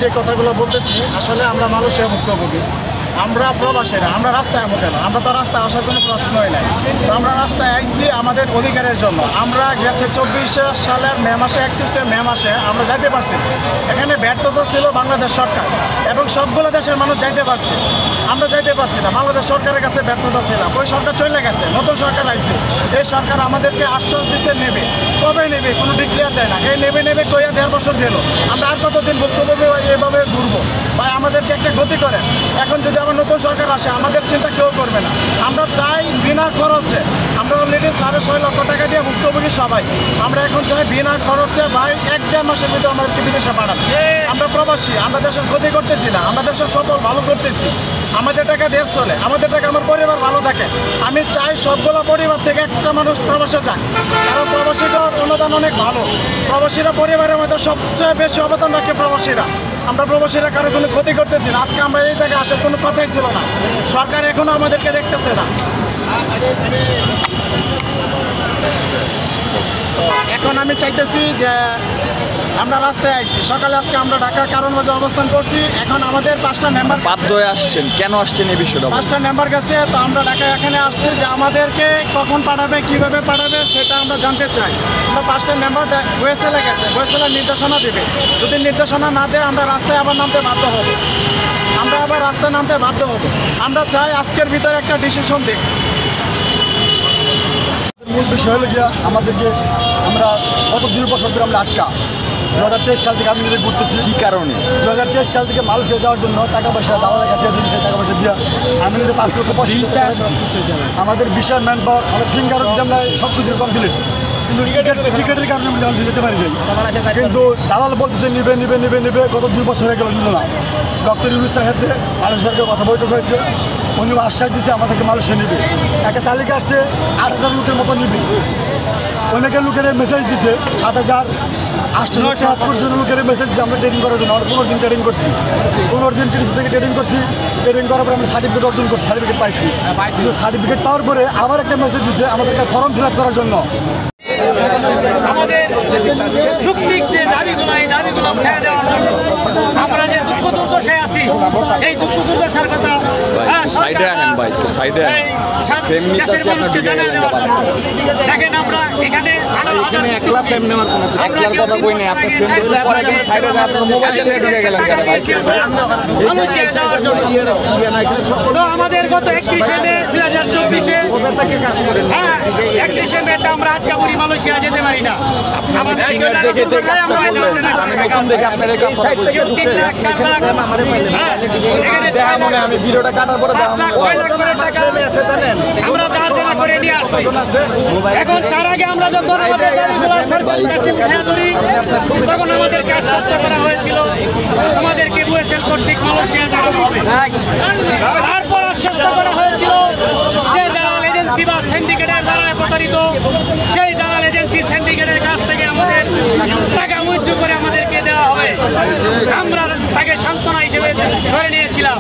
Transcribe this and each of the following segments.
যে কথাগুলো বলতেছি আসলে আমরা মানুষের ভুক্তভোগী, আমরা প্রবাসীরা, আমরা রাস্তায় আমো কেন? আমরা তো রাস্তায় আসার কোনো প্রশ্নই নাই। তো আমরা রাস্তায় আইছি আমাদের অধিকারের জন্য। আমরা গেছে 24 সালের মে মাসে 31 মে মাসে আমরা যাইতে পারছি। এখানে ব্যর্থতা ছিল বাংলাদেশ সরকার এবং সবগুলো দেশের মানুষ যাইতে পারছে, আমরা যাইতে পারছি না। বাংলাদেশ সরকারের কাছে ব্যর্থতা ছিল, ওই সরকার চলে গেছে, নতুন সরকার আইছে। এই সরকার আমাদেরকে আশ্বাস দিতে নেবে, কবে নেবে কোনো ডিক্লেয়ার দেয় না। এই নেবে কইয়া 1.5 বছর গেল, আমরা আর কতদিন ভুক্তভোগী এভাবে ঘুরবো? ভাই আমাদেরকে একটা গতি করেন। এখন যদি আমার নতুন সরকার আসে আমাদের চিন্তা কেউ করবে না। আমরা চাই বিনা খরচে, আমরা অলরেডি 6.5 লক্ষ টাকা দিয়ে ভুক্তভোগী সবাই। আমরা এখন চাই বিনা খরচে ভাই 1-1.5 মাসের ভিতরে আমাদেরকে বিদেশে পাঠান। আমরা প্রবাসী, আমরা দেশের ক্ষতি করতেছি না, আমরা দেশের সফল ভালো করতেছি। আমাদের টাকা দেশ চলে, আমাদের টাকা আমার পরিবার ভালো থাকে। আমি চাই সবগুলো পরিবার থেকে একটা মানুষ প্রবাসে যাক, কারণ প্রবাসীদের অনুদান অনেক ভালো। প্রবাসীরা পরিবারের মধ্যে সবচেয়ে বেশি অবদান রাখে প্রবাসীরা। আমরা প্রবাসীরা কারো কোনো ক্ষতি করতেছি না। আজকে আমরা এই জায়গায় আসার কোনো কথাই ছিল না, সরকার এখনো আমাদেরকে দেখতেছে না। এখন আমি চাইতেছি যে আমরা রাস্তায় আইছি, সকালে আজকে আমরা ঢাকা কারণ বাজার অবস্থান করছি। এখন আমাদের 5টা মেম্বার বাধ্য হয়ে আসছেন, কেন আসছেন এই বিষয়টা? 5টা মেম্বার গেছে, তো আমরা ঢাকা এখানে আসছে যে আমাদেরকে কখন পাঠাবে, কিভাবে পাঠাবে সেটা আমরা জানতে চাই। আমরা 5টা মেম্বার ওয়েসেলে গেছে, ওয়েসেলের নির্দেশনা দেবে। যদি নির্দেশনা না দেয় আমরা রাস্তায় আবার নামতে বাধ্য হব, আমরা আবার রাস্তায় নামতে বাধ্য হব। আমরা চাই আজকের ভিতরে একটা ডিসিশন দিক। মূল বিষয় হলো গিয়া আমাদেরকে, আমরা গত 2 বছর ধরে আমরা আটকা। 2023 সাল থেকে আমি নিজে ঘুরতেছি। কী কারণে? 2023 সাল থেকে মালয়েশিয়া যাওয়ার জন্য টাকা পয়সা দালালের কাছে টাকা পয়সা দিয়া আমি নিজে 5 লক্ষ 25 টাকা দিচ্ছি। আমাদের ভিসা ম্যান পাওয়ার, আমাদের ফিঙ্গারও দিতে আমরা সব কিছু কমপ্লিট, কিন্তু টিকেটের কারণে আমরা দালাল যেতে পারি নাই। কিন্তু দালাল বলতেছে নিবে। গত 2 বছর হয়ে গেল নিল না। ডক্টর ইউনুসের সাথে মালয়েশিয়া সরকারের কথা বৈঠক হয়েছে, উনি আশ্বাস দিচ্ছে আমাদেরকে মালয়েশিয়া নিবে। একটা তালিকা আসছে 8,000 লোকের মতো নিবে। অনেকে লোকের মেসেজ দিচ্ছে 7,873 জন লোকের মেসেজ দিচ্ছে আমরা ট্রেনিং করার জন্য। আমরা 15 দিন ট্রেনিং করছি, 15 দিন টিডিসি থেকে ট্রেনিং করছি। ট্রেনিং করার পরে আমরা সার্টিফিকেট অর্জন করছি, সার্টিফিকেট পাইছি। কিন্তু সার্টিফিকেট পাওয়ার পরে আবার একটা মেসেজ দিচ্ছে আমাদেরকে ফর্ম ফিল আপ করার জন্য। আমাদের যুক্তিক যে দাবিগুলো, এই দাবিগুলো উঠে দেওয়ার জন্য আমরা যে দুঃখ দুর্দশায় আছি, এই দুঃখ দুর্দশার কথা সাইডে আহেন ভাই, তো সাইডে দেশের মানুষকে জানিয়ে দেওয়ার জন্য। দেখেন আমরা এখানে আমাদের গত 31 মে 2024 31 মে আমরা আটকা পড়ি, মালয়েশিয়া যেতে পারি না। আমাদের আমরা ধার দেনা করে নিয়ে আসছি। এখন তার আগে আমরা যখন আমাদের সরকারের কাছে উঠে ধরি তখন আমাদেরকে আশ্বস্ত করা হয়েছিল আমাদেরকে বুয়েসেল কর্তৃক মালয়েশিয়া যাওয়া হবে। তারপর আশ্বস্ত করা হয়েছিল যে দালাল এজেন্সি বা সিন্ডিকেটের দ্বারা প্রতারিত, সেই দালাল এজেন্সি সিন্ডিকেটের কাছ থেকে আমাদের টাকা উইথড্র করে আমাদেরকে দেওয়া হবে। আমরা তাকে সান্ত্বনা হিসেবে ধরে নিয়েছিলাম।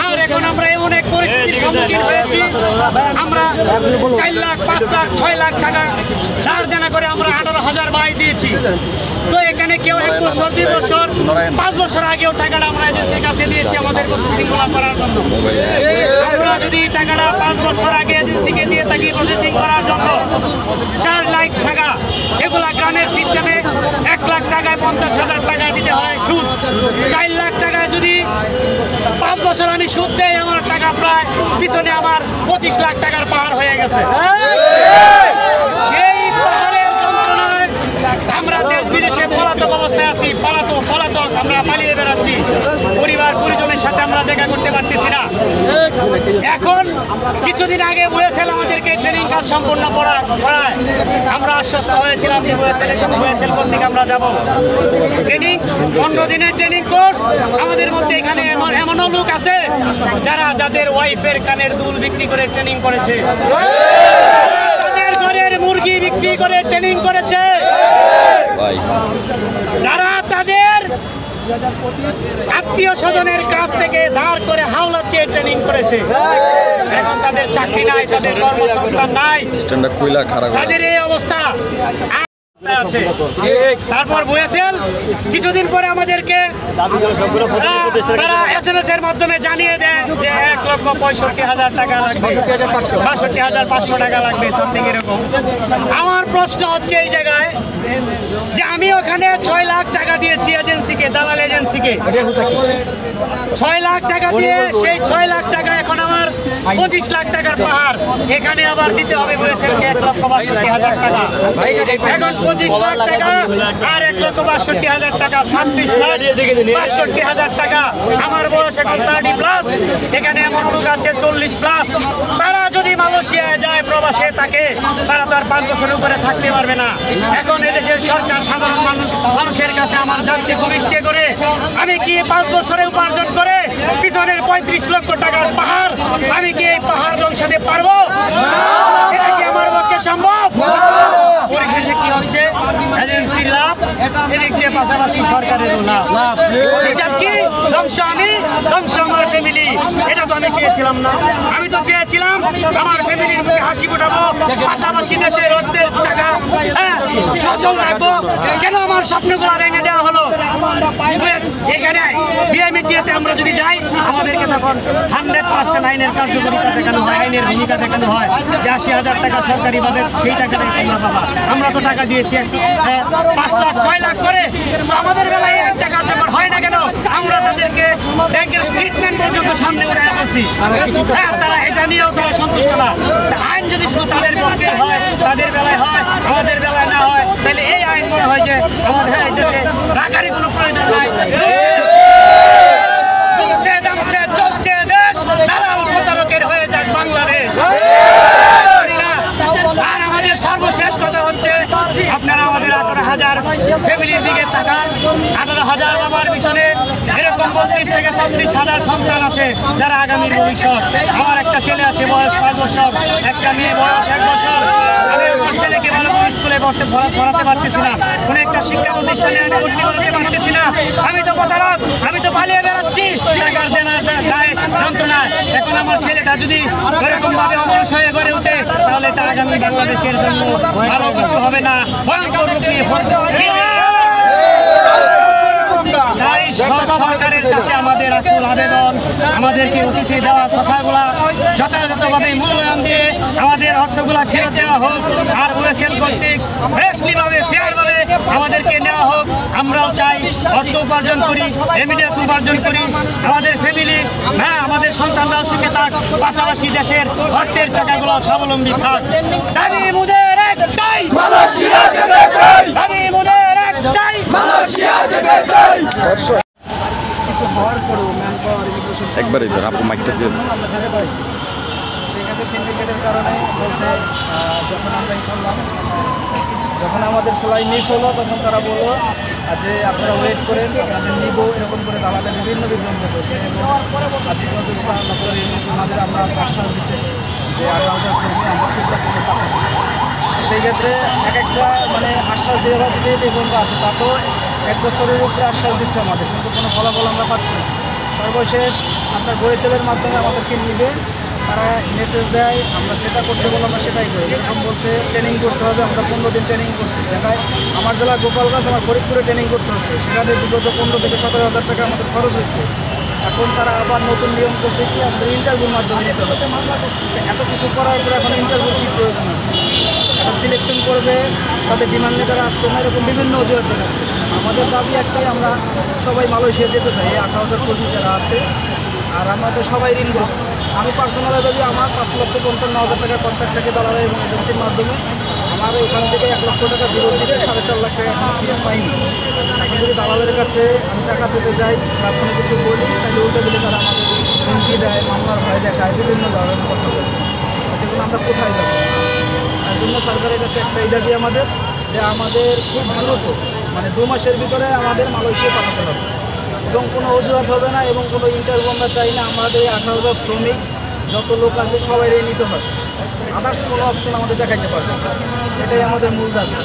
আর এখন আমরা এমন এক পরিস্থিতির সম্মুখীন হয়েছি, আমরা 4 লাখ 5 লাখ 6 লাখ টাকা ধার দেনা করে আমরা 18,000 বাই দিয়েছি। তো এখানে কেউ 1 বছর 2 বছর 5 বছর আগেও টাকাটা আমরা এজেন্সির কাছে দিয়েছি আমাদের প্রসেসিং করার জন্য। আমরা যদি টাকাটা 5 বছর আগে এজেন্সিকে দিয়ে থাকি প্রসেসিং করার জন্য 4 লাখ টাকা, এগুলা গ্রামের সিস্টেমে 1 লাখ টাকায় 50,000 টাকা দিতে হয় সুদ। 4 লাখ টাকায় যদি 5 বছর আমি সুদ দেই, আমার টাকা প্রায় পিছনে আমার 25 লাখ টাকার পাহাড় হয়ে গেছে। সেই পাহাড়ের যন্ত্রণায় আমরা দেশ বিদেশে পলাতক অবস্থায় আছি, পলাতক আমরা পালিয়ে বেড়াচ্ছি। পরিবার পরিজনের সাথে আমরা দেখা করতে পারতেছি না। এখন কিছুদিন আগে বুয়েসেল আমাদেরকে ট্রেনিং কাজ সম্পূর্ণ করায় আমরা আশ্বস্ত হয়েছিলাম যে বুয়েসেল কর্তৃক আমরা যাব। ট্রেনিং 15 দিনের ট্রেনিং কোর্স। আমাদের মধ্যে এখানে এমনও লোক আছে যাদের ওয়াইফের কানের দুল বিক্রি করে ট্রেনিং করেছে, তাদের ঘরের মুরগি বিক্রি করে ট্রেনিং করেছে, যারা তাদের আত্মীয় স্বজনের কাছ থেকে ধার করে হাওলা চেয়ে ট্রেনিং করেছে। এখন তাদের চাকরি নাই, তাদের কর্মসংস্থান নাই, তাদের এই অবস্থা। আছে। তারপর বলেছেন কিছুদিন পরে আমাদেরকে তারা SMS এর মাধ্যমে জানিয়ে দেয় যে 1,65,000 টাকা লাগবে, 62,500 টাকা লাগবে, সামথিং এরকম। আমার প্রশ্ন হচ্ছে এই জায়গায় যে আমি ওখানে 6 লাখ টাকা দিয়েছি এজেন্সিকে, দালাল এজেন্সিকে 6 লাখ টাকা দিয়ে, সেই 6 লাখ টাকা এখন আমার 25 লাখ টাকার পাহাড় এখানে আবার দিতে হবে বলেছেন 1,62,000 টাকা। এখন 25 লাখ টাকা আর 1,62,000 টাকা, 26,62,000 টাকা। আমার বয়স এখন 30+, এখানে এমন লোক আছে 40+। তারা যদি মালয়েশিয়ায় যায় প্রবাসে থাকে, তারা তো আর 5 বছরের উপরে থাকতে পারবে না। এখন এদেশের সরকার সাধারণ মানুষের কাছে আমার জানতে খুব ইচ্ছে করে, আমি কি 5 বছরে উপার্জন করে পিছনের 35 লক্ষ টাকার পাহাড়, আমি কি এই পাহাড় ধ্বংসাতে পারবো? এটা কি আমার পক্ষে সম্ভব? পরিশেষে কি হচ্ছে? এজেন্সির লাভ, এদিক দিয়ে পাশাপাশি সরকারেরও লাভ। হিসাব কি? ধ্বংস আমি, ধ্বংস আমার ফ্যামিলি। এটা তো আমি চেয়েছিলাম না। আমি তো চেয়েছিলাম আমার ফ্যামিলির মুখে হাসি ফোটাবো, পাশাপাশি দেশের অর্থের টাকা সচল রাখবো। কেন আমার স্বপ্নগুলো ভেঙে দেওয়া হলো? এখানে বিএমইটিতে আমরা যদি যাই, আমাদেরকে তখন 100% আইনের কার্যকরিতা দেখানো হয়, আইনের ভূমিকা দেখানো হয় যে 80,000 টাকা সরকারিভাবে সেই টাকাটা তোমরা পাবা। আমরা তো টাকা দিয়েছি 5 লাখ 6 লাখ করে, তো আমাদের বেলায় 1 টাকা যখন হয় না কেন? আমরা তাদেরকে ব্যাংকের স্টেটমেন্ট পর্যন্ত সামনে উঠে আসছি। তারা এটা নিয়েও তারা সন্তুষ্ট না। আইন যদি শুধু তাদের পক্ষে হয়, তাদের বেলায় হয়, আমাদের বেলায় না হয়, তাহলে এই আইন মনে হয় যে আমাদের এই দেশে রাখারই কোনো প্রয়োজন নাই। চলছে দেশ, দালাল প্রতারকের হয়ে যাক বাংলাদেশ। আর আমাদের সর্বশেষ কথা হচ্ছে, আপনারা আমাদের 18,000 ফ্যামিলির দিকে তাকান। 18,000 বাবার পিছনে এরকম 32 থেকে 36,000 সন্তান আছে যারা আগামীর ভবিষ্যৎ। আমার একটা ছেলে আছে বয়স 5 বছর, একটা মেয়ে বয়স 1 বছর। আমি আমার ছেলেকে ভালো স্কুলে পড়াতে পারতেছি না, কোনো একটা শিক্ষা প্রতিষ্ঠানে আমি ভর্তি করাতে পারতেছি না। আমি তো প্রতারক, আমি তো পালিয়ে বেড়াচ্ছি টাকার দেনার দায় যন্ত্রণায়। এখন আমার ছেলেটা যদি এরকম ভাবে অমানুষ হয়ে গড়ে ওঠে, তাহলে এটা আগামী বাংলাদেশের জন্য আরো কিছু হবে না, ভয়ঙ্কর রূপ নিয়ে তাই সরকারের কাছে আমাদের আকুল আবেদন, আমাদেরকে অতিথি দেওয়া কথাগুলা যথাযথভাবে মূল্যায়ন দিয়ে আমাদের অর্থগুলা ফেরত দেওয়া হোক। আর ওয়েসেল কর্তৃক ফ্রেশলিভাবে ফেয়ারভাবে আমাদেরকে নেওয়া হোক। আমরাও চাই অর্থ উপার্জন করি, রেমিডেন্স উপার্জন করি, আমাদের ফ্যামিলি, আমাদের সন্তানরাও সুখে থাক, পাশাপাশি দেশের অর্থের চাকাগুলো স্বাবলম্বী থাক। দাবি মুদের একটাই, মালয়েশিয়া যেতে চাই। দাবি মুদের একটাই, মালয়েশিয়া যেতে চাই। কিছু হওয়ার পরেও ম্যান পাওয়ার ইমিগ্রেশন একবারই ধর আপু মাইকটা দিয়ে আমরা যেতে পারি। সেক্ষেত্রে সিন্ডিকেটের কারণে বলছে যখন আমরা করলাম, যখন আমাদের ফ্লাই মিস হলো, তখন তারা বললো যে আপনারা ওয়েট করেন, আপনাদের নিব, এরকম করে দালালে বিভিন্ন বিভ্রান্ত করেছে। এবং আসিফ নজরুল শাহ, ডক্টর ইউনূস ওনাদের আমরা আশ্বাস দিচ্ছে যে 18,000 কর্মী আমরা সেই ক্ষেত্রে এক একটা মানে আশ্বাস দেওয়া দিতে পর্যন্ত আছে, তা তো 1 বছরের উপরে আশ্বাস দিচ্ছে আমাদের, কিন্তু কোনো ফলাফল আমরা পাচ্ছি না। সর্বশেষ আপনার গোয়েছেলের মাধ্যমে আমাদেরকে নিবে, তারা মেসেজ দেয়, আমরা যেটা করতে বলো আমরা সেটাই করি। এরকম বলছে ট্রেনিং করতে হবে, আমরা 15 দিন ট্রেনিং করছি। দেখায় আমার জেলা গোপালগঞ্জ, আমার ফরিদপুরে ট্রেনিং করতে হচ্ছে, সেখানে বিগত 15 থেকে 17,000 টাকা আমাদের খরচ হয়েছে। এখন তারা আবার নতুন নিয়ম করছে কি আমাদের ইন্টারভিউর মাধ্যমে নিতে হবে। এত কিছু করার পর এখন ইন্টারভিউর কী প্রয়োজন আছে? এখন সিলেকশন করবে, তাদের ডিমান্ড লেটার আসছে না, এরকম বিভিন্ন অজুহাত দেখাচ্ছে। আমাদের দাবি একটাই, আমরা সবাই মালয়েশিয়া যেতে চাই, 18,000 কর্মী যারা আছে। আর আমাদের সবাই ঋণগ্রস্ত। আমি পার্সোনালি ভাবি আমার 5,55,000 টাকা কন্ট্রাক্ট থাকে দালাল এবং এজেন্সির মাধ্যমে। আমার ওখান থেকে 1 লক্ষ টাকা বিরোধ দিচ্ছে, 4.5 লাখ টাকা এখন ফিরে পাইনি। এখন যদি দালালের কাছে আমি টাকা চেতে যাই বা কোনো কিছু বলি, তাহলে উল্টে দিলে তারা আমাদের হুমকি দেয়, মামলার ভয় দেখায়, বিভিন্ন ধরনের কথা বলে, যেগুলো আমরা কোথায় যাবো। তার জন্য সরকারের কাছে একটাই দাবি আমাদের, যে আমাদের খুব দ্রুত মানে 2 মাসের ভিতরে আমাদের মালয়েশিয়া পাঠাতে হবে, এবং কোনো অজুহাত হবে না, এবং কোনো ইন্টারভিউ আমরা চাই না। আমাদের এই 18,000 শ্রমিক যত লোক আছে সবাই নিতে হবে, আদার্স কোনো অপশন আমাদের দেখাইতে পারবে, এটাই আমাদের মূল দাবি।